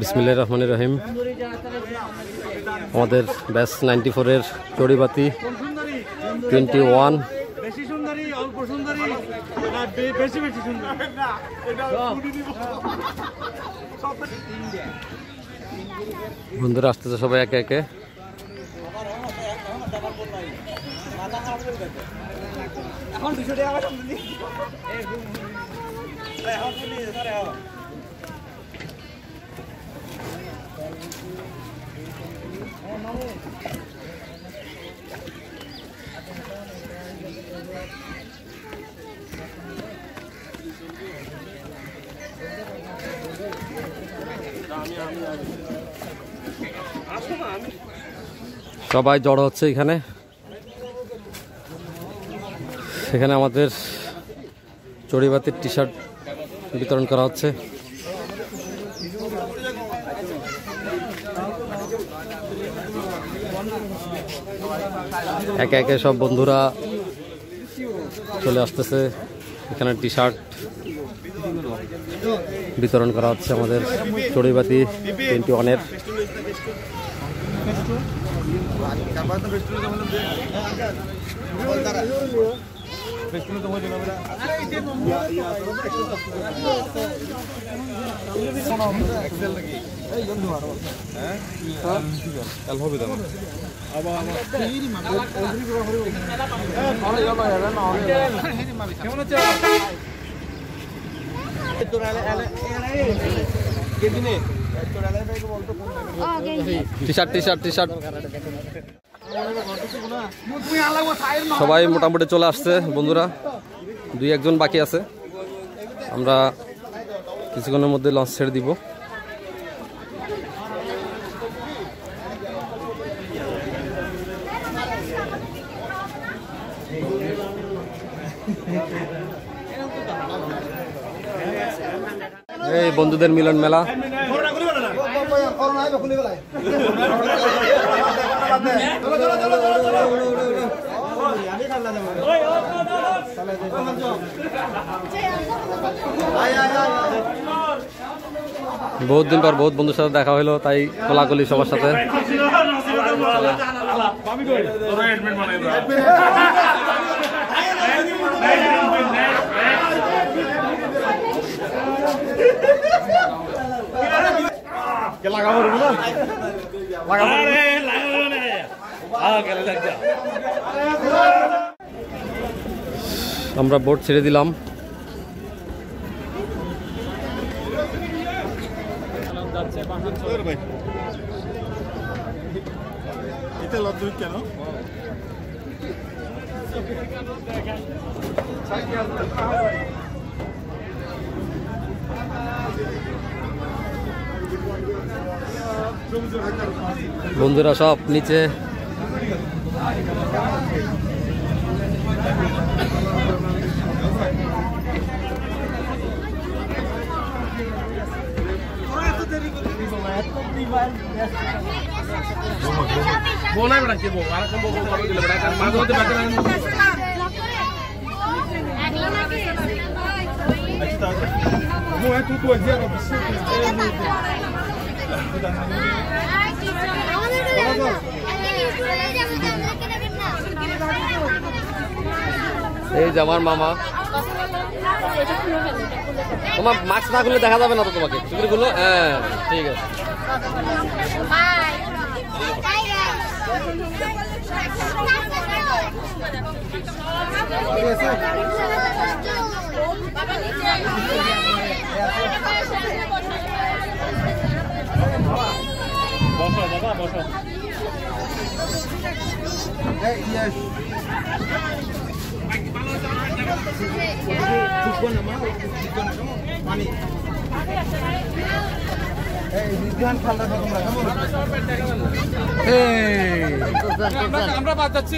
বিসমিল্লাহির রহমানির রহিম। আমাদের ব্যাচ 94 এর চড়িবাতি 21 বন্ধুরা আসতেছে সবাই একে একে। সবাই জড়ো হচ্ছে এখানে। সেখানে আমাদের চড়িবাতির টি শার্ট বিতরণ করা হচ্ছে। একে একে সব বন্ধুরা চলে আসতেছে। এখানে টি শার্ট বিতরণ করা হচ্ছে আমাদের চড়িবাতি 21-এর। সবাই মোটামুটি চলে আসছে বন্ধুরা, 2-1 বাকি আছে। আমরা কিছুক্ষণের মধ্যে লঞ্চ ছেড়ে দিব। এই বন্ধুদের মিলন মেলা। বহুত দিন পর বহুত বন্ধুর সাথে দেখা হলো, তাই কোলাকুলি সবার সাথে। আমরা বোট ছেড়ে দিলাম। বন্ধুরা সব নিচে। এই যে আমার মামা। তোমার মাস্ক না খুললে দেখা যাবে না তো তোমাকে। চুপড়ি খুলো। হ্যাঁ ঠিক আছে। বসো বাবা বসো। আমরা বাদ যাচ্ছি।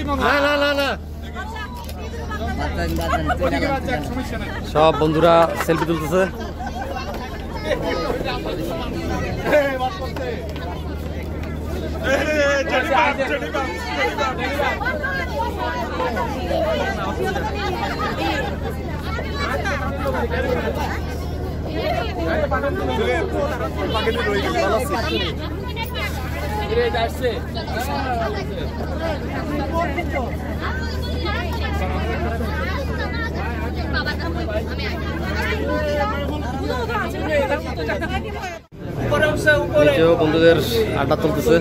সব বন্ধুরা সেলফি তুলতেছে। নিচেও বন্ধুদের আড্ডা চলতেছে।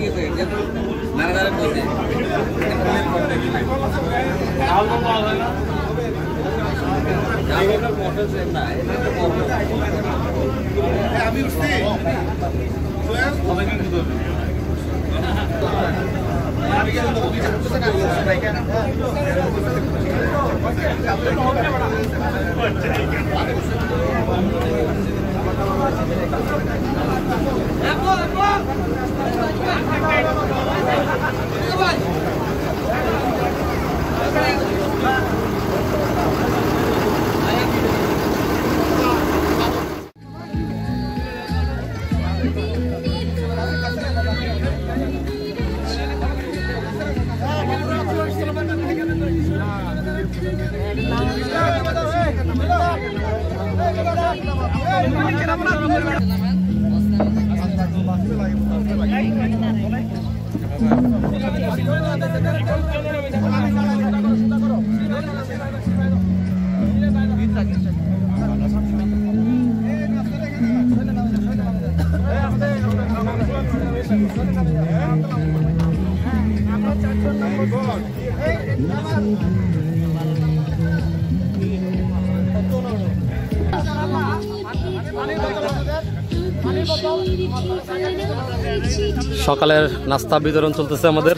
সকালের নাস্তা বিতরণ চলতেছে আমাদের।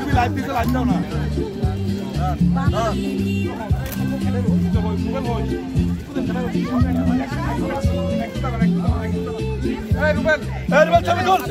তুমি লাইভ দিতে লাইভ দাও না রুবেল ছবি তুল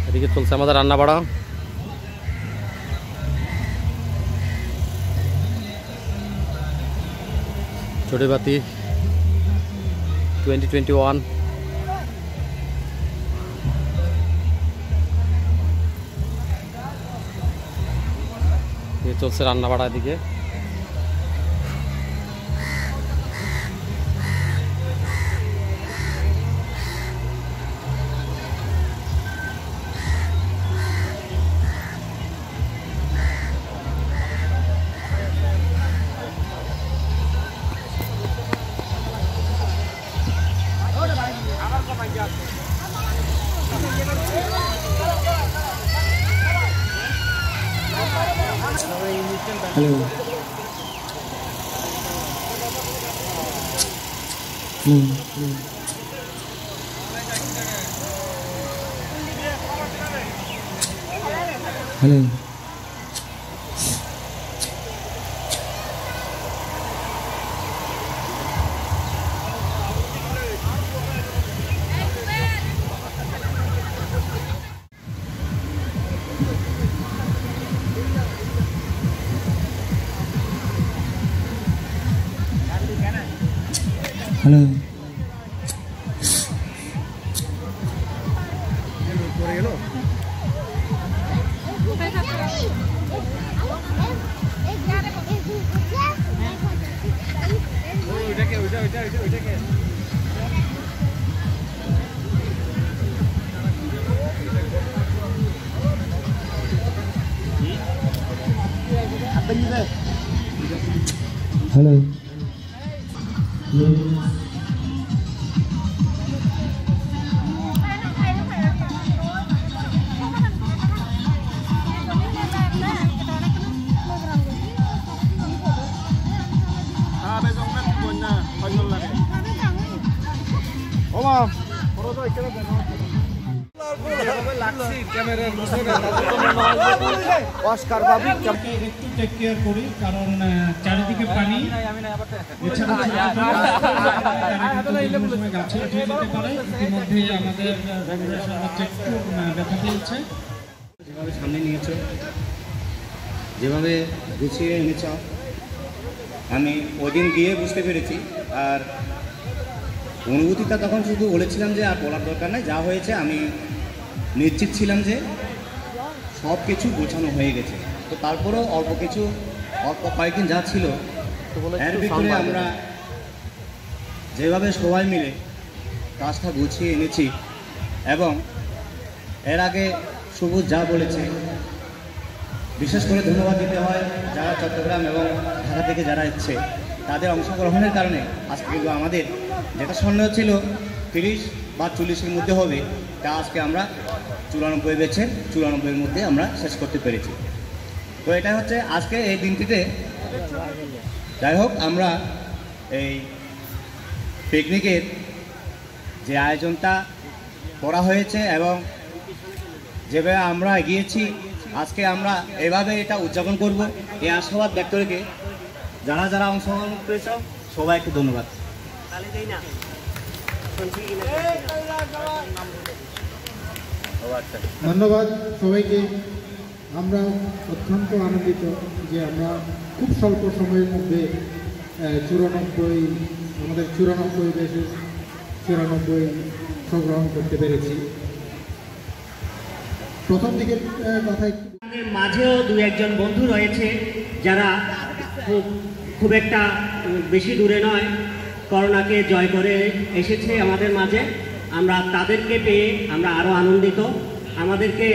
এদিকে চলছে আমাদের রান্না বাড়া। চড়ুইবাতি 2021 চলছে রান্না বাড়া। এদিকে hello hello hello hello Oscar বাবু একটু টেক কেয়ার করি কারণ চারিদিকে পানি গাছে উঠে যেতে পারে ইতিমধ্যে আমাদের একটু ব্যথা পেয়েছে যেভাবে সামনে নিয়েছ যেভাবে গুছিয়ে এনেছ আমি ওই দিন গিয়ে বুঝতে পেরেছি আর অনুভূতিটা তখন শুধু বলেছিলাম যে আর বলার দরকার নাই যা হয়েছে আমি নিশ্চিত ছিলাম যে সব কিছু গোছানো হয়ে গেছে তো তারপরেও অল্প কয়েকদিন যা ছিল এর ভিতরে আমরা যেভাবে সবাই মিলে কাজটা গুছিয়ে এনেছি এবং এর আগে সবুজ যা বলেছে বিশেষ করে ধন্যবাদ দিতে হয় যারা চট্টগ্রাম এবং ঢাকা থেকে যারা এসছে তাদের অংশগ্রহণের কারণে আজকে কিন্তু আমাদের যেটা সন্দেহ ছিল 30 বা 40-এর মধ্যে হবে তা আজকে আমরা 94 বেছে 94-এর মধ্যে আমরা শেষ করতে পেরেছি। তো এটা হচ্ছে আজকে এই দিনটিতে যাই হোক আমরা এই পিকনিকের যে আয়োজনটা করা হয়েছে এবং যেভাবে আমরা এগিয়েছি আজকে আমরা এভাবে এটা উদযাপন করব এই আশাবাদ ব্যক্ত রেখে যারা যারা অংশগ্রহণ করেছ সবাইকে ধন্যবাদ। ধন্যবাদ সবাইকে। আমরা অত্যন্ত আনন্দিত যে আমরা খুব স্বল্প সময়ের মধ্যে 94 আমাদের 94 দেশে 94 অংশগ্রহণ করতে পেরেছি। প্রথম দিকের কথায় মাঝেও দু একজন বন্ধু রয়েছে যারা খুব একটা বেশি দূরে নয়, করোনাকে জয় করে এসেছে আমাদের মাঝে। আমরা তাদেরকে পেয়ে আমরা আরও আনন্দিত। আমাদেরকে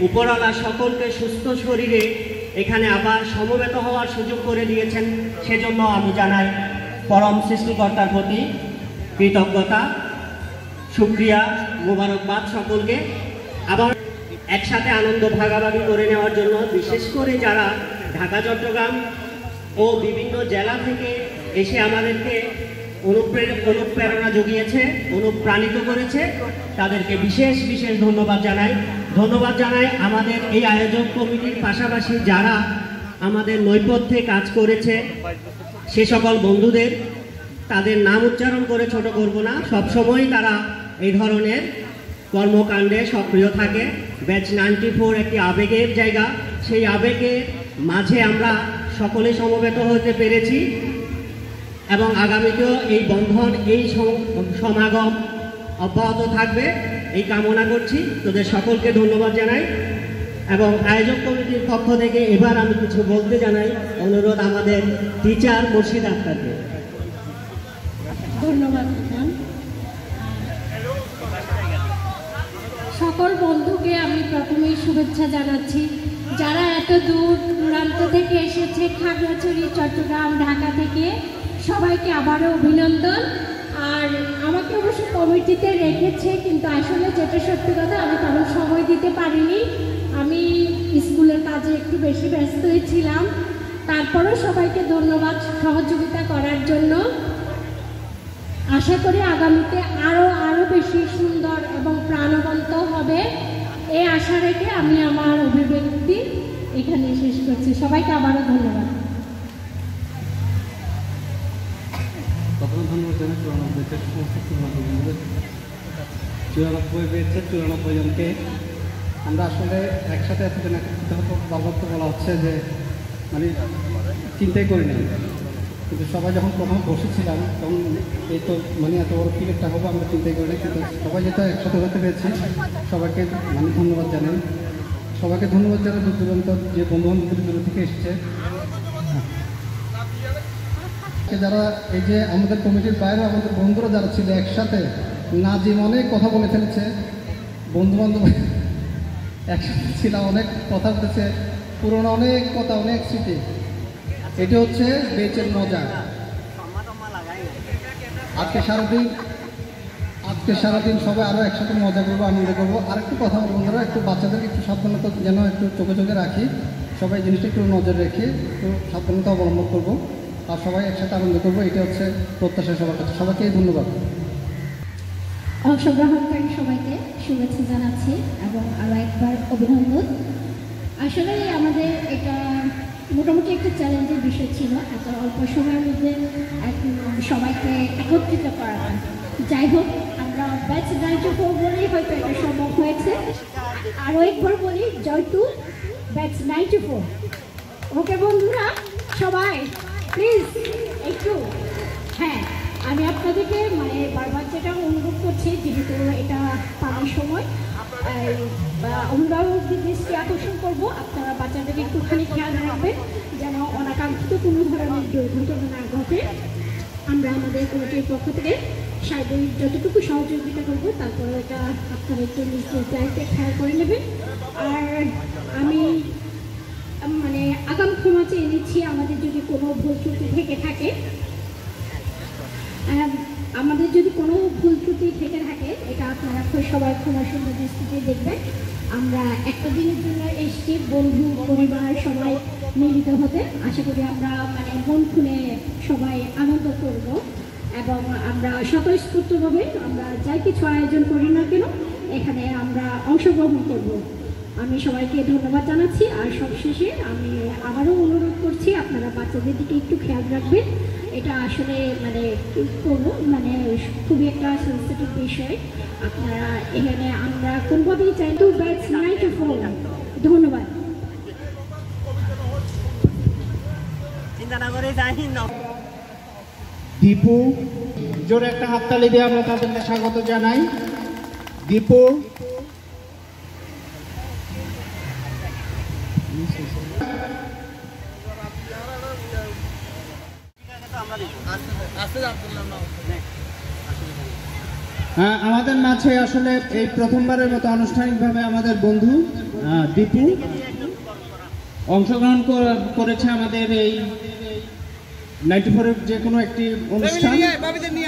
উপরওয়ালা সকলকে সুস্থ শরীরে এখানে আবার সমবেত হওয়ার সুযোগ করে দিয়েছেন, সেজন্য আমি জানাই পরম সৃষ্টিকর্তার প্রতি কৃতজ্ঞতা, শুকরিয়া, মোবারকবাদ সকলকে। আবার একসাথে আনন্দ ভাগাভাগি করে নেওয়ার জন্য বিশেষ করে যারা ঢাকা চট্টগ্রাম ও বিভিন্ন জেলা থেকে এসে আমাদেরকে অনুপ্রেরণা জুগিয়েছে, অনুপ্রাণিত করেছে, তাদেরকে বিশেষ বিশেষ ধন্যবাদ জানাই। আমাদের এই আয়োজক কমিটির পাশাপাশি যারা আমাদের নৈপথ্যে কাজ করেছে সে সকল বন্ধুদের, তাদের নাম উচ্চারণ করে ছোট করব না, সবসময় তারা এই ধরনের কর্মকাণ্ডে সক্রিয় থাকে। ব্যাচ 94 একটি আবেগের জায়গা, সেই আবেগের মাঝে আমরা সকলে সমবেত হতে পেরেছি এবং আগামীতেও এই বন্ধন, এই সমাগম অব্যাহত থাকবে এই কামনা করছি। তোদের সকলকে ধন্যবাদ জানাই এবং আয়োজক কমিটির পক্ষ থেকে এবার আমি কিছু বলতে জানাই, অনুরোধ আমাদের টিচার মুর্শিদ আক্তারকে। ধন্যবাদ। সকল বন্ধুকে আমি প্রথমেই শুভেচ্ছা জানাচ্ছি, যারা এত দূর দূরান্ত থেকে এসেছে, খাগড়াছড়ি, চট্টগ্রাম, ঢাকা থেকে, সবাইকে আবারও অভিনন্দন। আর আমাকে অবশ্য কমিটিতে রেখেছে, কিন্তু আসলে যেটা সত্যি কথা আমি তেমন সময় দিতে পারিনি। আমি স্কুলের কাজে একটু বেশি ব্যস্ত ছিলাম। তারপরও সবাইকে ধন্যবাদ সহযোগিতা করার জন্য। আশা করি আগামীতে আরও বেশি সুন্দর এবং প্রাণবন্ত হবে, এই আশা রেখে আমি আমার অভিব্যক্তি এখানে শেষ করছি। সবাইকে আবারও ধন্যবাদ। ধন্যবাদ জানাই 94 পেয়েছে 94 জনকে। আমরা আসলে একসাথে এতদিন একত্রিত হতো, বারবার তো বলা হচ্ছে যে মানে চিন্তাই করি না, কিন্তু সবাই যখন প্রথম বসেছিলাম তখন এই তো মানে এত বড় ক্রিকেটটা হবে আমরা চিন্তাই করি না, কিন্তু সবাই যেটা একসাথে হতে পেরেছি সবাইকে মানে ধন্যবাদ জানাই। সবাইকে ধন্যবাদ জানাই দূর দূরান্ত যে বন্ধুবান্ধবদের দূর থেকে এসছে, যারা এই যে আমাদের কমিটির বাইরে আমাদের বন্ধুরা যারা ছিল একসাথে, নাজিম অনেক কথা বলে ফেলেছে, বন্ধুবান্ধব একসাথে ছিলাম, অনেক কথা বলেছে, পুরোনো অনেক কথা, অনেক স্মৃতি। এটি হচ্ছে বেচের মজা। আজকে সারাদিন সবাই আরও একসাথে মজা করবো, আনন্দ করবো। আরেকটু কথা বন্ধুরা, একটু বাচ্চাদেরকে একটু সাবধানতা যেন একটু চোখে রাখি, সবাই জিনিসটা একটু নজর রেখে একটু সাবধানতা অবলম্বন করবো আর সবাই একসাথে আনন্দ করবো, এটা হচ্ছে প্রত্যাশা সবার কাছে। সবাইকে ধন্যবাদ। অংশগ্রহণকারী সবাইকে শুভেচ্ছা জানাচ্ছি এবং আরও একবার অভিনন্দন। আসলে আমাদের এটা মোটামুটি একটা চ্যালেঞ্জের বিষয় ছিল, এত অল্প সময়ের মধ্যে সবাইকে একত্রিত করা। যাই হোক, আমরা ব্যাচ 94 বলেই হয়তো এটা সম্ভব হয়েছে। আরও একবার বলি, জয় টু ব্যাচ 94। ওকে বন্ধুরা, সবাই প্লিজ একটু, হ্যাঁ আমি আপনাদেরকে মানে বারবার যেটা অনুরোধ করছি, যেহেতু এটা পানির সময়, অভিভাবকদের দৃষ্টি আকর্ষণ করবো, আপনারা বাচ্চাদের একটুখানি খেয়াল রাখবেন যেন অনাকাঙ্ক্ষিত কোনো ধরনের দুর্ঘটনা না ঘটে। আমরা আমাদের কমিটির পক্ষ থেকে সার্বিক যতটুকু সহযোগিতা করবো, তারপরে এটা আপনারা একটু নিশ্চয় দায়িত্বে খেয়াল করে নেবেন। আর আমি মানে আগাম ক্ষমা চেয়ে নিচ্ছি আমাদের যদি কোনো ভুল ত্রুটি থেকে থাকে, এটা আপনারা সবাই ক্ষমা সুন্দর দৃষ্টিতে দেখবেন। আমরা একটা দিনের জন্য এসছি, বন্ধু পরিবার সবাই মিলিত হতে। আশা করি আমরা মানে মন খুলে সবাই আনন্দ করব এবং আমরা স্বতঃস্ফূর্তভাবে আমরা যাই কিছু আয়োজন করি না কেন এখানে আমরা অংশগ্রহণ করব। আমি সবাইকে ধন্যবাদ জানাচ্ছি। আর সবশেষে আমি আবারও অনুরোধ করছি, আপনারা বাচ্চাদের দিকে একটু খেয়াল রাখবেন। এটা আসলে মানে মানে খুবই একটা সেন্সিটিভ বিষয়। আপনারা এখানে আমরা কোনোভাবেই চাই তো ব্যাচ 94। ধন্যবাদ। দীপু, জোরে একটা হাততালি দিয়ে আমরা তাদেরকে স্বাগত জানাই। দীপু, আমাদের মাঝে আসলে এই প্রথমবারের মতো আনুষ্ঠানিকভাবে আমাদের বন্ধু দীপু অংশগ্রহণ করেছে আমাদের এই 94-এর যে কোনো একটি অনুষ্ঠান,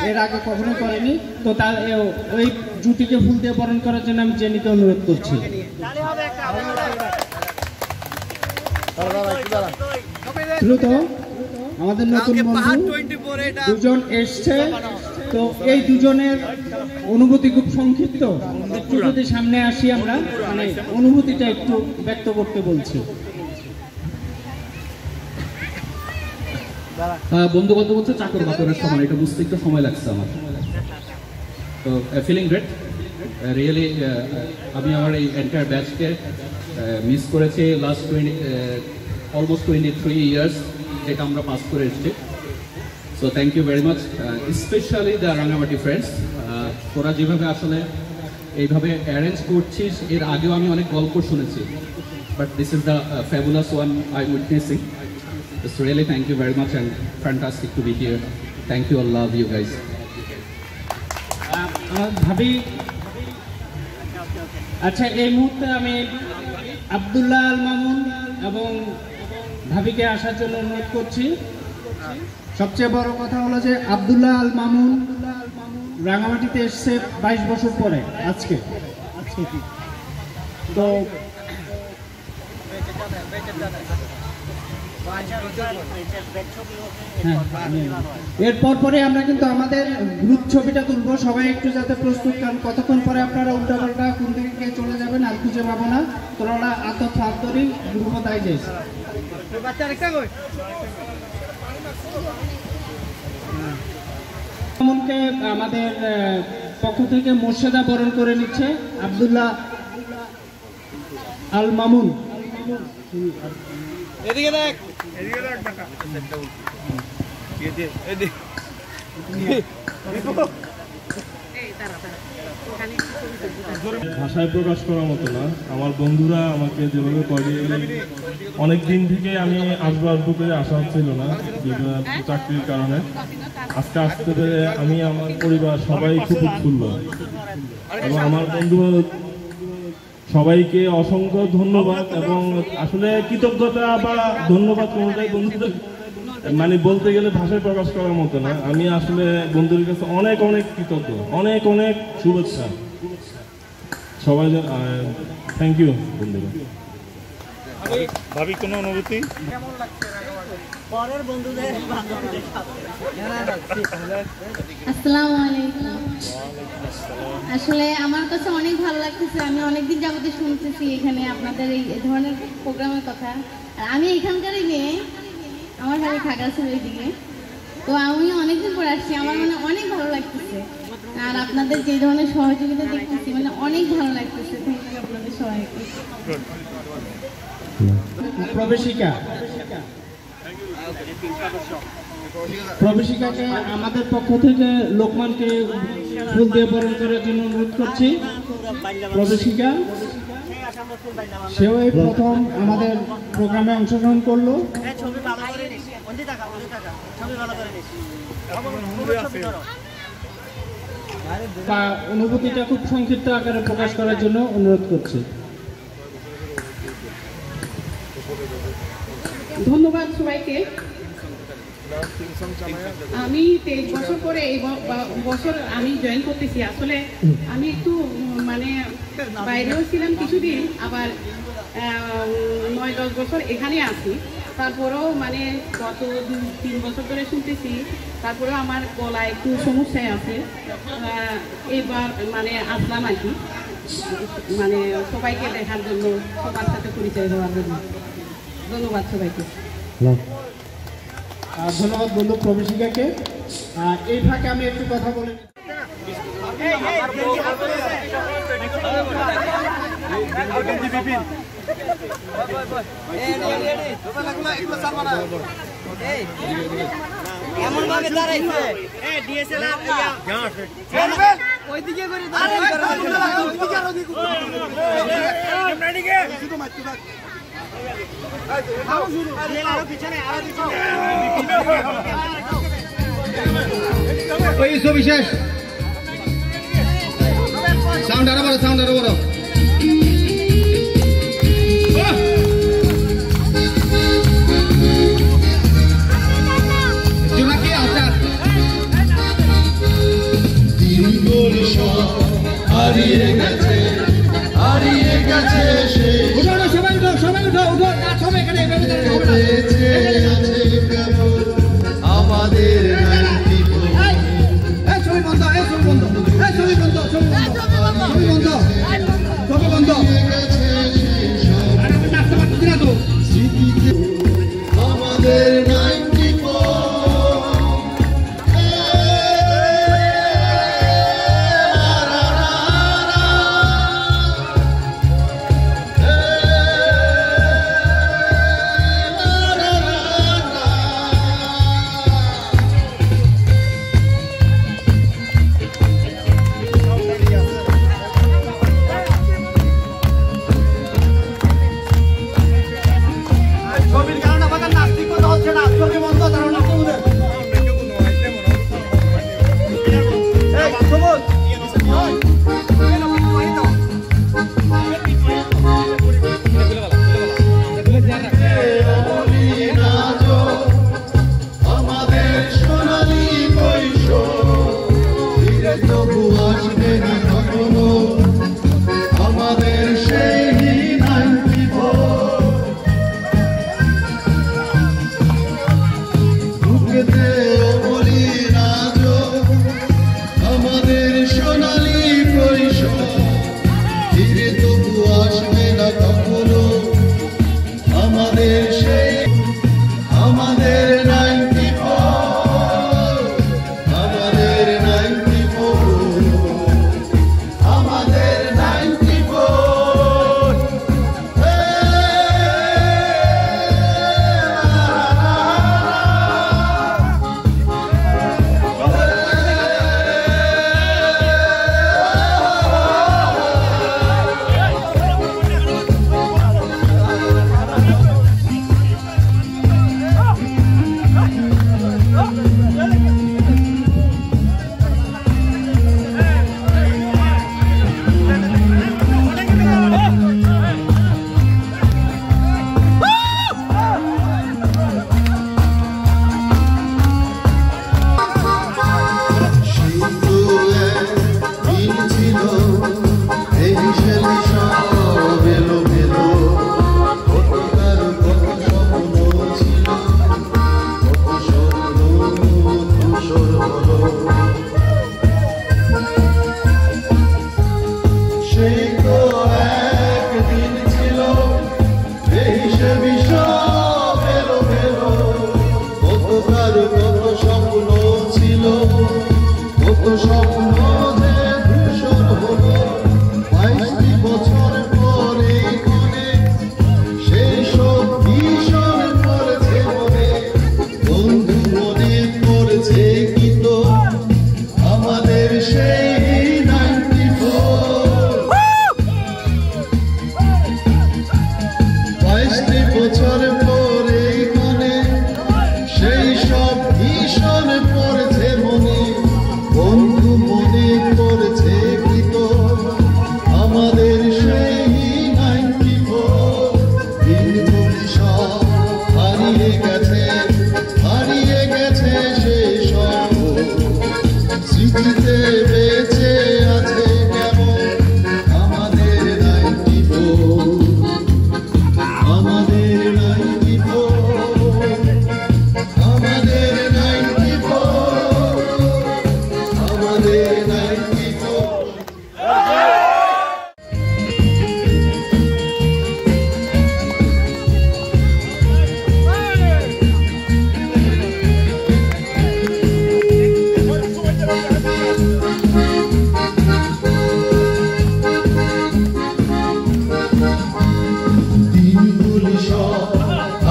এর আগে কখনো করেনি। তো তার ওই জুটিকে ফুল দিয়ে বরণ করার জন্য আমি জেনিকে অনুরোধ করছি। দ্রুত আমাদের নতুন বন্ধু দুজন এসছে, তো এই দুজনের অনুভূতি খুব সংক্ষিপ্ত, একটু যদি সামনে আসি আমরা মানে অনুভূতিটা একটু ব্যক্ত করতে বলছি। বন্ধু বান্ধব হচ্ছে চাকর বাকরের সময়, এটা বুঝতে একটু সময় লাগছে আমার। তো ফিলিং গ্রেট রিয়েলি। আমি আমার এই এন্টায়ার ব্যাচকে মিস করেছি। লাস্ট অলমোস্ট 23 ইয়ার্স যেটা আমরা পাস করে এসেছি। So thank you very much, specially the Rangamati friends. তোরা যেভাবে আসলে এইভাবে অ্যারেঞ্জ করছিস, এর আগেও আমি অনেক গল্প শুনেছি, but this is the fabulous one I am witnessing. It's really thank you very much and fantastic to be here. Thank you, all love you guys. ভাবি, আচ্ছা এই মুহূর্তে আমি আব্দুল্লাহ আল মামুন এবং ভাবিকে আসার জন্য অনুরোধ করছি। সবচেয়ে বড় কথা হলো যে আব্দুল্লাহ আল মামুন রাঙামাটিতে এসছে 22 বছর পরে আজকে। তো এরপর পরে আমরা কিন্তু আমাদের গ্রুপ ছবিটা তুলবো, সবাই একটু যাতে প্রস্তুত, কারণ কতক্ষণ পরে আপনারা উল্টাপাল্টা কোন দিকে কে চলে যাবেন আর খুঁজে পাবো না। তোরা আত ফাদরি গ্রুপ দাইজেস এমনকে আমাদের পক্ষ থেকে মোর্শেদা বরণ করে নিচ্ছে আব্দুল্লাহ আল মামুন। এদিকে দেখ, ভাষায় প্রকাশ করার মতো না। আমার বন্ধুরা আমাকে যেভাবে করে, অনেক দিন থেকে আমি আসবো করে আসা হচ্ছিল না চাকরির কারণে। আজকে আসতে পেরে আমি আমার পরিবার সবাই খুব উৎফুল্ল, এবং আমার বন্ধু সবাইকে অসংখ্য ধন্যবাদ। এবং আসলে কৃতজ্ঞতা বা ধন্যবাদ কোনোটাই বন্ধুদের মানে বলতে গেলে ভাষায় প্রকাশ করার মতো না। আমি আসলে বন্ধুদের কাছে অনেক অনেক কৃতজ্ঞ, অনেক অনেক শুভেচ্ছা সবাই। থ্যাংক ইউ বন্ধুরা। ভাবি কোনো অনুভূতি? আসসালামু আলাইকুম। আসলে আমার কাছে অনেক ভালো লাগতেছে। আমি অনেকদিন যাবতীয় শুনতেছি এখানে আপনাদের এই ধরনের প্রোগ্রামের কথা। আর আমি এখানকারই মেয়ে, আমার বাড়ি খাগড়াছড়ি ওইদিকে। তো আমি অনেকদিন পরে আসছি, আমার মানে অনেক ভালো লাগতেছে। আর আপনাদের যে ধরনের সহযোগিতা দেখতেছি মানে অনেক ভালো লাগতেছে। থ্যাংক ইউ আপনাদের সবাইকে। প্রবেশিকাকে আমাদের পক্ষ থেকে লোকমানকে ফুল দিয়ে বরণ করার জন্য অনুরোধ করছি। প্রবেশিকা সেও এই প্রথম আমাদের প্রোগ্রামে অংশগ্রহণ করলো। বা অনুভূতিটা খুব সংক্ষিপ্ত আকারে প্রকাশ করার জন্য অনুরোধ করছি। ধন্যবাদ সবাইকে। আমি 23 বছর পরে এই বছর আমি জয়েন করতেছি। আসলে আমি একটু মানে বাইরেও ছিলাম কিছুদিন, আবার 9-10 বছর এখানে আছি। তারপরেও মানে গত 2-3 বছর ধরে শুনতেছি, তারপরেও আমার গলা একটু সমস্যায় আছে। এবার মানে আসলাম আর কি, মানে সবাইকে দেখার জন্য, সবার সাথে পরিচয় হওয়ার জন্য। ধন্যবাদ সবাইকে। ধন্যবাদ বন্ধু প্রবেশিকাকে। এই ফাঁকে আমি একটু কথা বলে বিশেষ সাউন্ড আরো বড়, সাউন্ড আরো বড়। জোনাকি আচার দিনগুলো সব হারিয়ে গেছে, হারিয়ে গেছে। উঠো না সবাই, উঠো সবাই, উঠো উঠো, না সবাই এখানে আমাদের ছবি বন্ধ, ছবি বন্ধ, ছবি বন্ধ, ছবি বন্ধ, ছবি বন্ধ।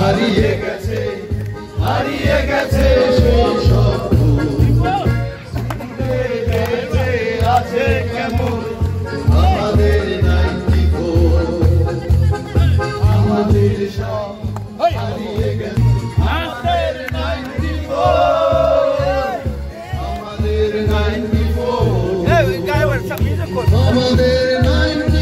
হারিয়ে গেছে সেই স্বপ্ন আছে কেমন আমাদের 94 আমাদের সব হারিয়ে গেছে আমাদের 94 আমাদের 94 আমাদের 94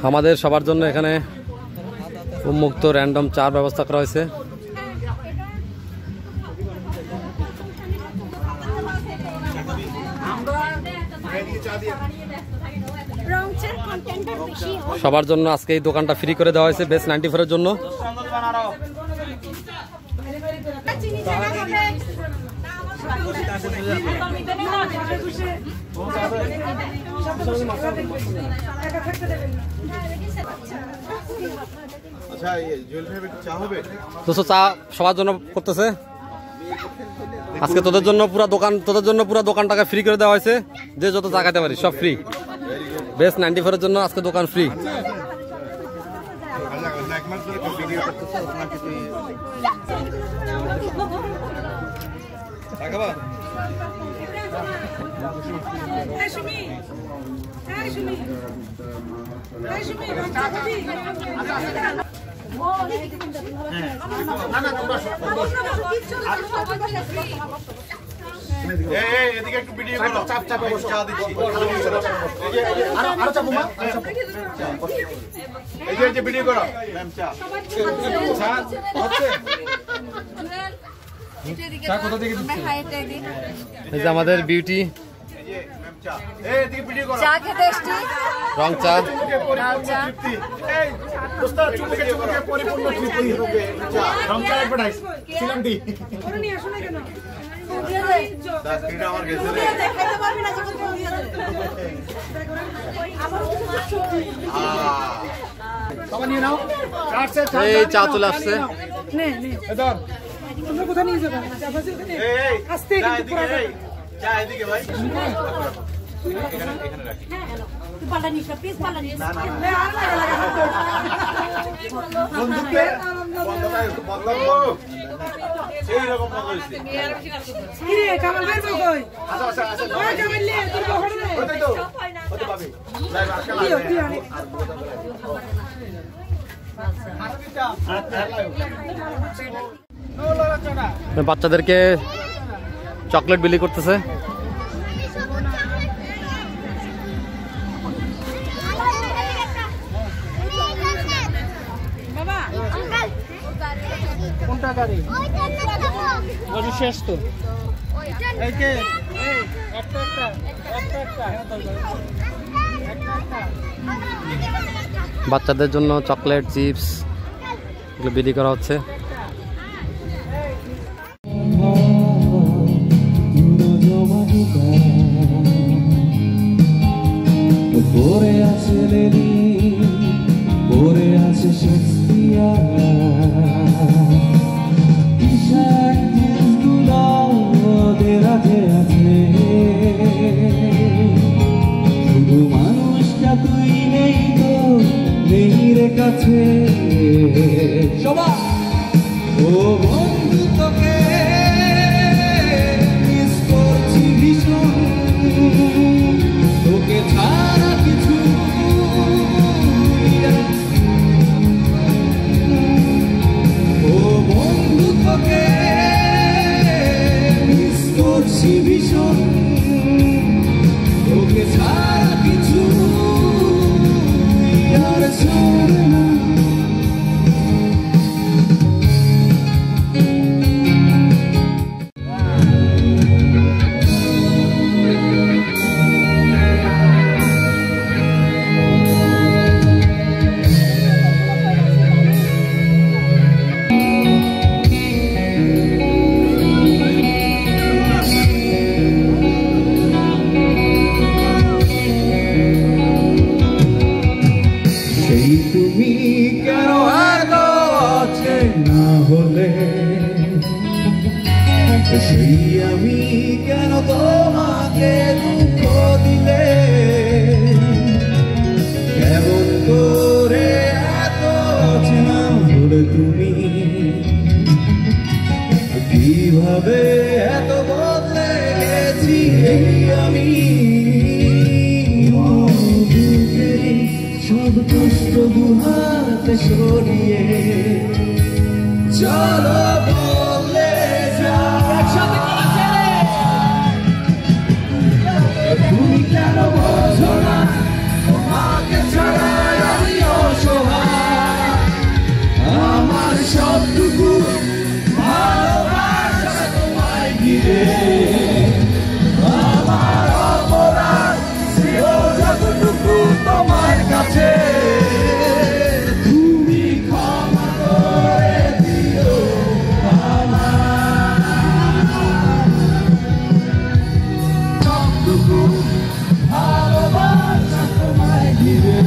আমাদের সবার জন্য এখানে উন্মুক্ত র্যান্ডম চার ব্যবস্থা করা হয়েছে। সবার জন্য আজকে এই দোকানটা ফ্রি করে দেওয়া হয়েছে বেস্ট 94 এর জন্য। দোস্ত চা সবার জন্য করতেছে আজকে, তোদের জন্য পুরো দোকানটাকে ফ্রি করে দেওয়া হয়েছে। যে যত চা খাইতে পারিস সব ফ্রি। বেস্ট 94 এর জন্য আজকে দোকান ফ্রি। এদিকে একটু ভিডিও করো, চাপ চাপে বসে চা দিচ্ছি। আরো চাপো মা, এই যে ভিডিও করো ম্যাম। চা হচ্ছে চা কোথা থেকে দিচ্ছি? এই যে আমাদের বিউটি চা খেতে এসছি, রং চা। পরিপূর্ণ রং চা অ্যাডভার্টাইজ ছিলাম দি এই চা চলে আসছে। কোথায় নিয়ে যাবো? বাচ্চাদেরকে চকলেট বিলি করতেছে। কোনটা গাড়ি? শেষ তো বাচ্চাদের জন্য চকলেট, চিপস এগুলো বিলি করা হচ্ছে। পরে আছে লেনিন, পরে আছে শেক্সপিয়ার, টি-শার্ট জিন্সগুলো ওদের আছে আছে, শুধু মানুষটা তুই নেই তো নেই রে কাছে। সবাই ও বন্ধু তোকে মিস করছি ভীষণ। সেই আমি কেন তোমাকে দুঃখ দিলে, কেমন করে এত চেনা হলে তুমি, কিভাবে এত বদলে গেছি এই আমি। সব কষ্ট দুহাতে সরিয়ে চলো বলে তুমি কেন বোঝো না তোমাকে ছাড়া আমি অসহায়, আমার সবটুকু ভালোবাসা তোমায় ঘিরে, আমার অপরাধ ছিল যতটুকু তোমার কাছে, তুমি ক্ষমা করে দিও সবটুকু ভালোবাসা তোমায় ঘিরে,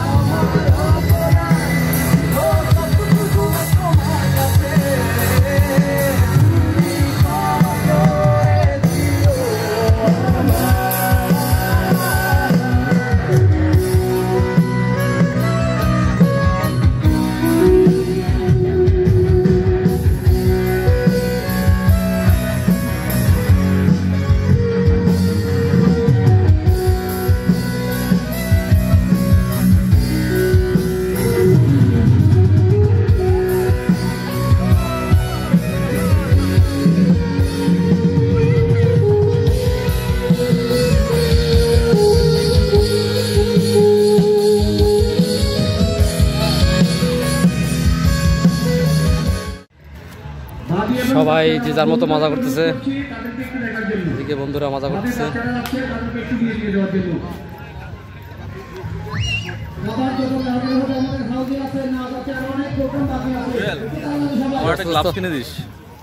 আমার অপরাধ ছিল যতটুকু তোমার কাছে, তুমি ক্ষমা করে দিও সবাই যে যার মতো মজা করতেছে, এদিকে বন্ধুরা মজা করতেছে।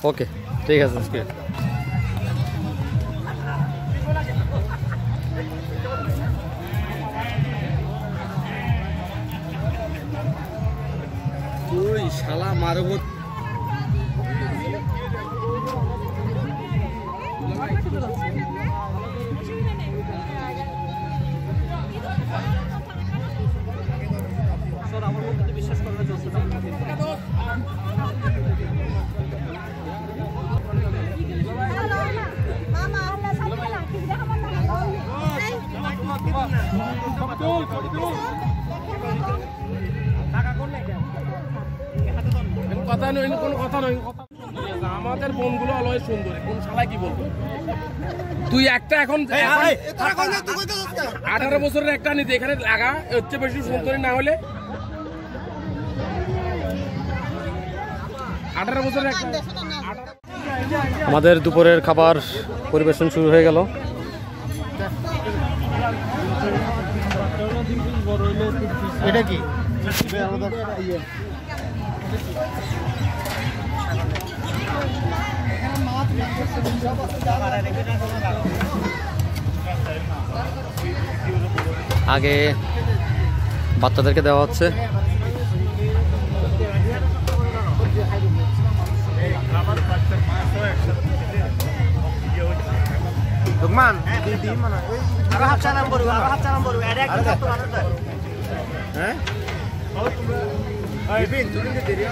ওকে ঠিক আছে। ওই শালা মারব কথা নয়, কোনো কথা নয়। আমাদের বোনগুলো অলওয়েজ সুন্দর, কোন শালা কি বলবো? তুই একটা এখন 18 বছরের একটা নিতে এখানে লাগা, হচ্ছে বেশি সুন্দরী না হলে 18 বছরের একটা। আমাদের দুপুরের খাবার পরিবেশন শুরু হয়ে গেল। এটা কি আগে বাচ্চাদেরকে দেওয়া হচ্ছে। লুকমান দি মানে ওই আর হাত নাম্বার এটা একটা তো মানুষ হ্যাঁ এই বিন তুমি কি দেরিয়া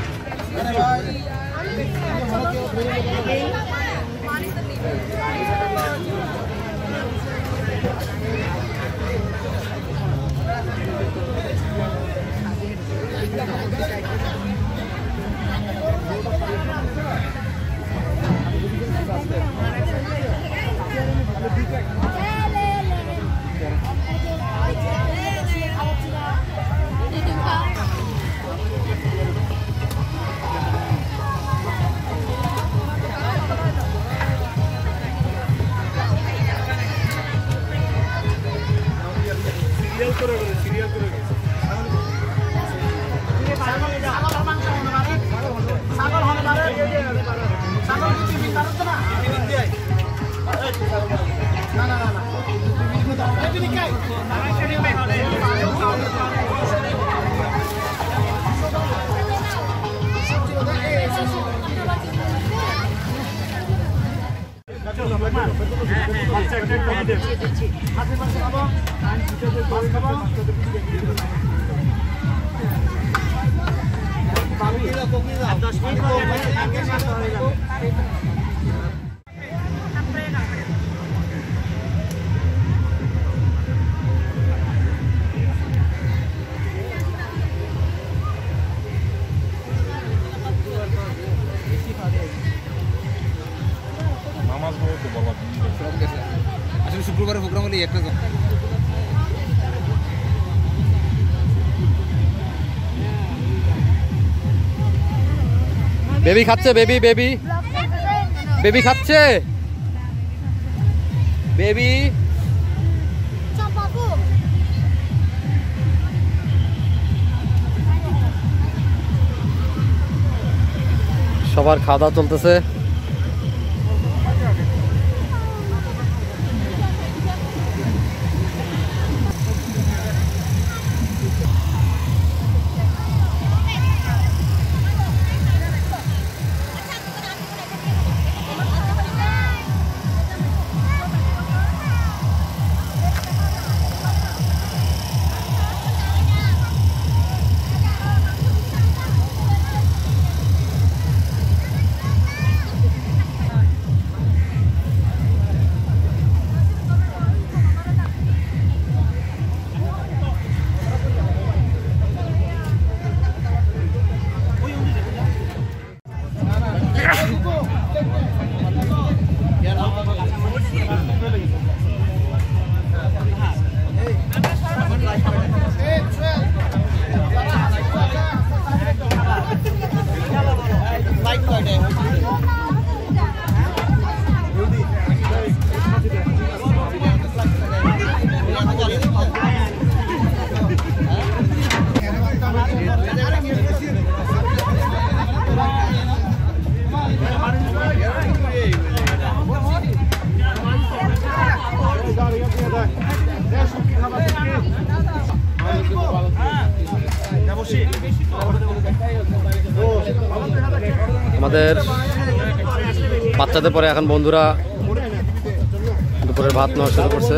আসলে শুক্রবারের প্রোগ্রাম হলে একটা বেবি খাচ্ছে, বেবি বেবি বেবি খাচ্ছে, বেবি সবার খাওয়া দাওয়া চলতেছে। আমাদের বাচ্চাদের পরে এখন বন্ধুরা দুপুরের ভাত নেওয়া শুরু করছে।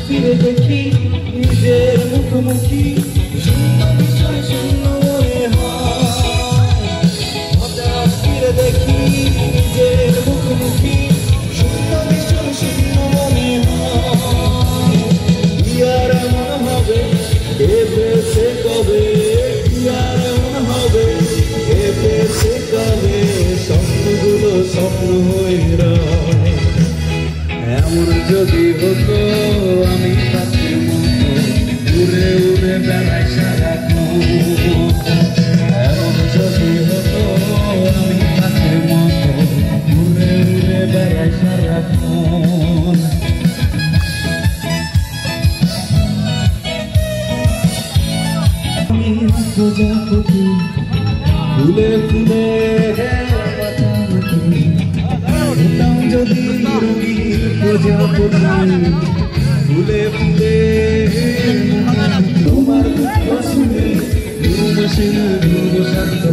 ফিরে দেখি নিজের মুখোমুখি শূন্য বিষয় শূন্য মনে হয় হঠাৎ ফিরে দেখি নিজের মুখোমুখি শূন্য বিষয় শূন্য মনে হয় কি আর এমন হবে কে পেয়েছে কবে কি আর এমন হবে কে পেয়েছে কবে স্বপ্নগুলো স্বপ্ন হয়ে রয় এমন যদি হতো আমি তাকে মতো উড়ে উড়ে বেড়াই সারাক্ষণ এমন যদি হতো আমি তাকে মতো উড়ে উড়ে বেড়াই সারাক্ষণ আমি প্রজাপতি ফুলে ফুলে যদি প্রজাপতি ফুলে ফুলে তোমার শুনে বসে না শান্ত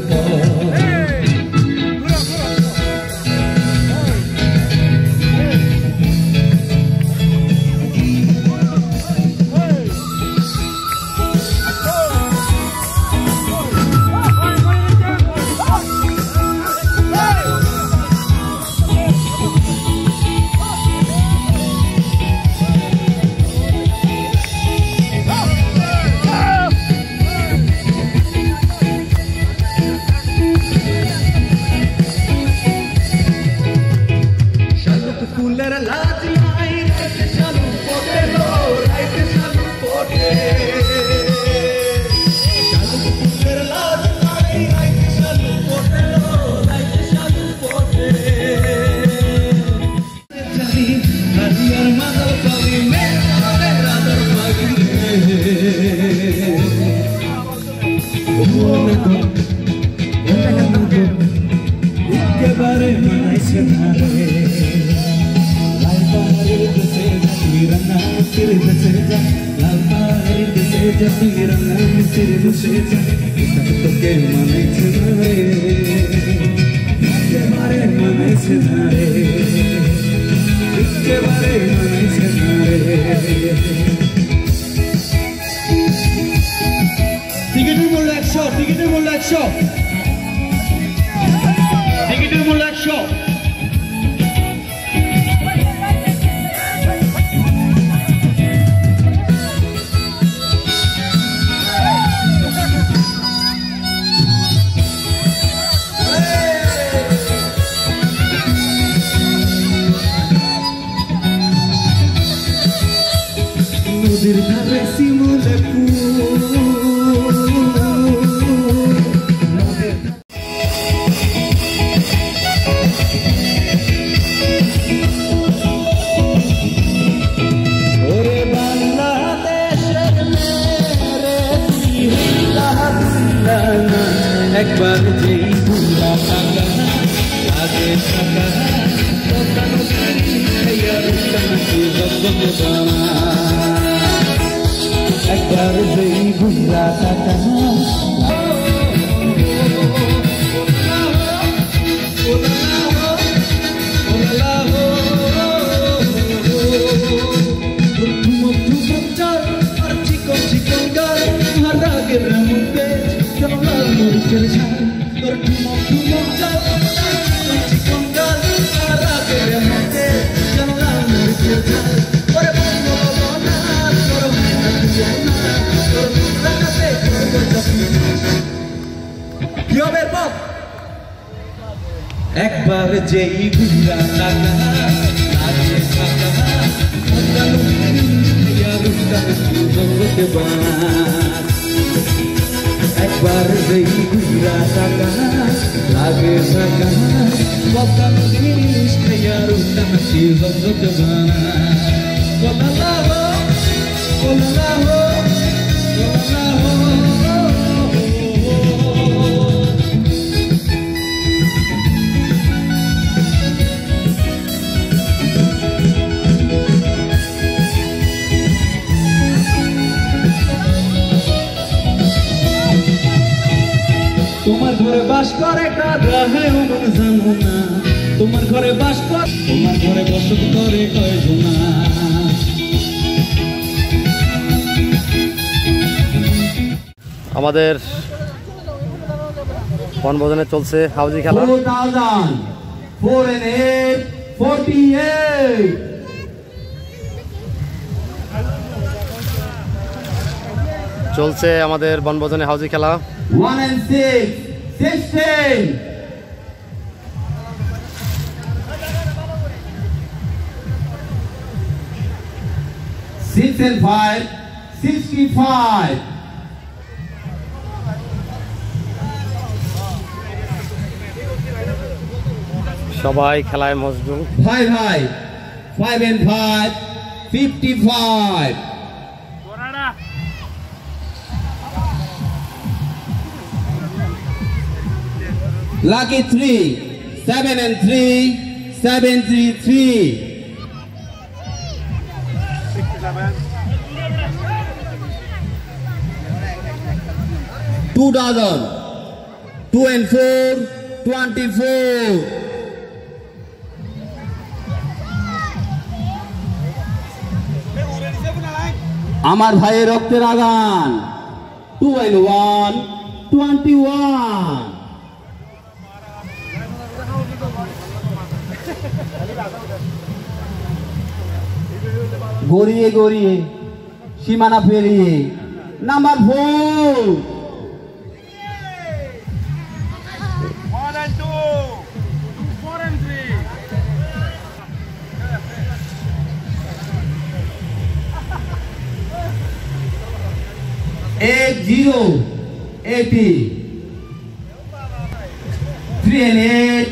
টিকিটের মূল্য 100 টিকিটের মূল্য 100 টিকিটের মূল্য 100 নদীর ধারে শিমুলে ওরে বাংলাদেশের মেরে একবার যেই ভুলা থাকা আগে থাকা একবার যেই ভুলা থাকা চিকন চিকন গাল আর রাগের মধ্যে জলাল মরিচের ঝাল তোর ঠুমক ঠুমক চাল চিকন গাল আর রাগের মধ্যে জলাল মরিচের ঝাল ওরে বলো না তোর না তোর রাগাতে কি হবে বাপ একবার যেই ঘুরা টাকা আগে টাকা একবার যেই ঘুরা টাকা লাগে টাকা বদল জিনিস খাইয়ার উঠা নাকি জগজগ বানা বদলাহ বদলাহ বদলাহ তোমার ঘরে বাস করে কারা হে মন জানো না তোমার ঘরে বাস করে তোমার ঘরে বসত করে কয়জনা আমাদের বনভোজনে চলছে হাউজি খেলা। 4,000, 4 and 8, 48. চলছে আমাদের বনভোজনে হাউজি খেলা। 1 and 6, 16. 6 and 5, 65. সবাই খেলায় মশগুল। 5 high, 5 and 5, 55. Lucky 3, 7 and 3, 73. 2,000, 2 and 4, 24. আমার ভাইয়ের রক্তের আগান 2 and 1, 21. গড়িয়ে গড়িয়ে সীমানা পেরিয়ে number 4. 1 and 2, 4 and 3. 80, 80. 3 and 8,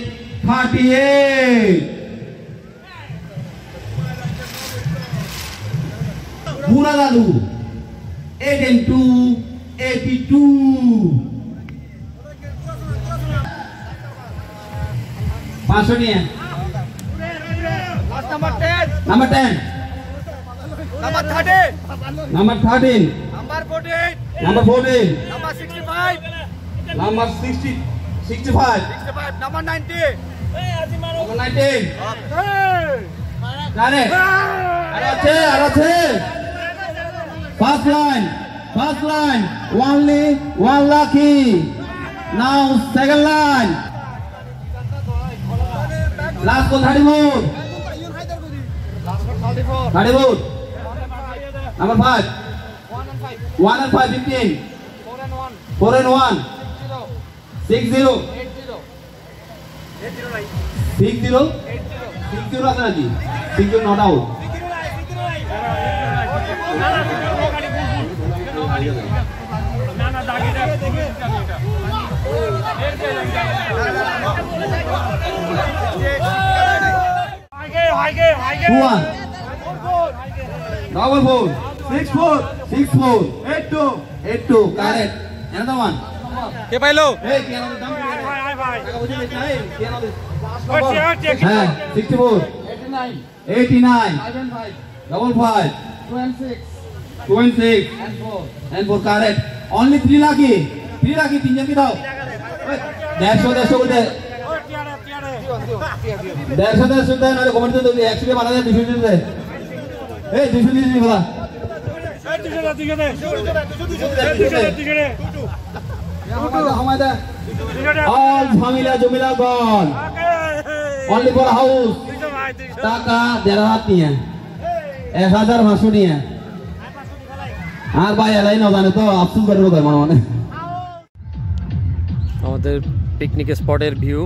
38. Pura Dalu, 8 and 2, 82. Passonia. Last number 10. Number 10. Number 13. Number 13. Number 14. Number 14. Number 65. Number 60, 65. 65. Number 90. Number 19. Correct. Arate. First line. Only one lucky. Now second line. Last one 34. 34. Number 5. 1 and 5, 15. 4 and 1. 60. 60. 60 আছে নাকি? 60 not out. One. Double 4. 6-4. 6-4. 8-2. 8-2. Correct. Another one. কে পাইলো? Hey, piano the dump. টাকা বুঝে নিতে হয়। Piano the হ্যাঁ 64. 89. 5 5. 2 and 6. And 4 correct. Only 3 lucky. 3 lucky. 3 জন কি দাও? 150 বলতে 150 দেন নাহলে কমেন্ট দিয়ে দেবে 100 বানালে 200 দিতে দে। এই 200 দিয়ে দিবা। All Jamila Jamila gone. Only for a house. টাকা 1,500 নিয়ে 1,000 500 নিয়ে আর ভাই এলাই না জানে তো আফসোস করবো তাই মনে মনে। আমাদের পিকনিক স্পটের ভিউ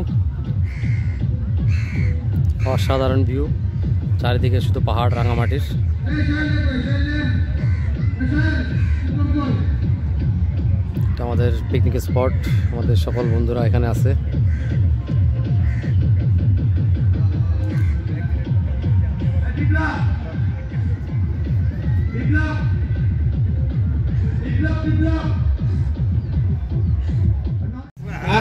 অসাধারণ ভিউ, চারিদিকে শুধু পাহাড় রাঙামাটির। এটা আমাদের পিকনিক স্পট, আমাদের সকল বন্ধুরা এখানে আছে।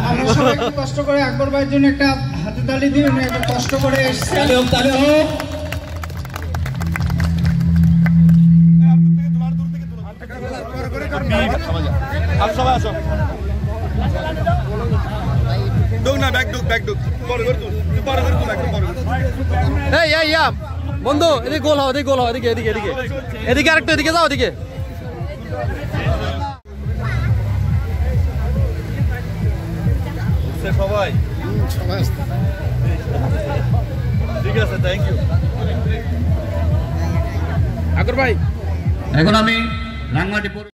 আমরা সবাই একটু কষ্ট করে আকবর ভাইয়ের জন্য একটা হাতে তালি দিই, উনি একটু কষ্ট করে এসেছেন। তাহলে হোক সবাই আসো। ডুক না ব্যাক ডুক পরে করে তুল পরে করে তুল একদম পরে। এই ইয়া বন্ধু এদিকে গোল হও, এদিকে এদিকে আরেকটু এদিকে যাও, এদিকে আসছে সবাই? সবাই আসছে। ঠিক আছে, থ্যাংক ইউ। আকর ভাই, এখন আমি রাঙামাটি